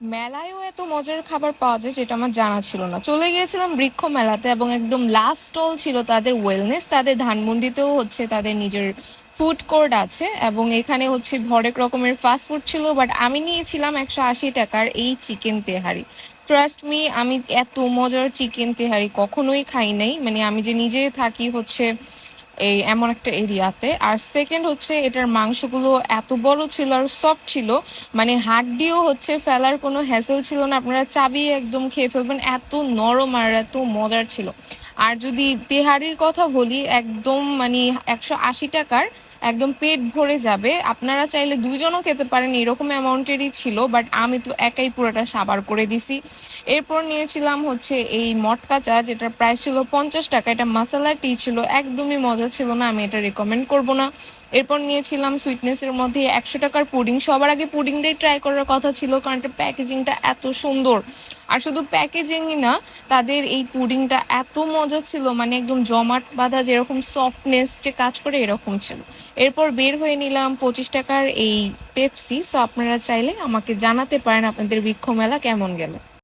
মেলায়ও এত মজার খাবার পাওয়া যায় যেটা আমার জানা ছিল না। চলে গিয়েছিলাম বৃক্ষ মেলাতে এবং একদম লাস্ট স্টল ছিল তাদের ওয়েলনেস। তাদের ধানমন্ডিতেও হচ্ছে তাদের নিজের ফুড কোর্ট আছে এবং এখানে হচ্ছে হরেক রকমের ফাস্ট ফুড ছিল, বাট আমি নিয়েছিলাম 180 টাকার এই চিকেন তেহারি। ট্রাস্ট মি, আমি এত মজার চিকেন তেহারি কখনোই খাই নাই। মানে আমি যে নিজে থাকি হচ্ছে এই এমন একটা এরিয়াতে। আর সেকেন্ড হচ্ছে এটার মাংসগুলো এত বড় ছিল আর সফট ছিল, মানে হাড্ডিও হচ্ছে ফেলার কোনো হ্যাসেল ছিল না, আপনারা চাবিয়ে একদম খেয়ে ফেলবেন, এত নরম আর এত মজার ছিল। আর যদি তেহারির কথা বলি, একদম মানে 180 টাকার একদম পেট ভরে যাবে। আপনারা চাইলে দুজনও খেতে পারেন, এরকম অ্যামাউন্টেরই ছিল, বাট আমি তো একাই পুরোটা সাবার করে দিছি। এরপর নিয়েছিলাম হচ্ছে এই মটকা চা, যেটার প্রাইস ছিল 50 টাকা। এটা মাসালা টি ছিল, একদমই মজা ছিল না, আমি এটা রেকমেন্ড করব না। এরপর নিয়েছিলাম সুইটনেসের মধ্যে 100 টাকার পুডিং। সবার আগে পুডিংটাই ট্রাই করার কথা ছিল, কারণ এটা প্যাকেজিংটা এত সুন্দর। আর শুধু প্যাকেজিংই না, তাদের এই পুডিংটা এত মজা ছিল, মানে একদম জমাট বাঁধা যেরকম সফটনেস যে কাজ করে এরকম ছিল। এরপর বের হয়ে নিলাম 25 টাকার এই পেপসি। সো আপনারা চাইলে আমাকে জানাতে পারেন আপনাদের বৃক্ষ মেলা কেমন গেল।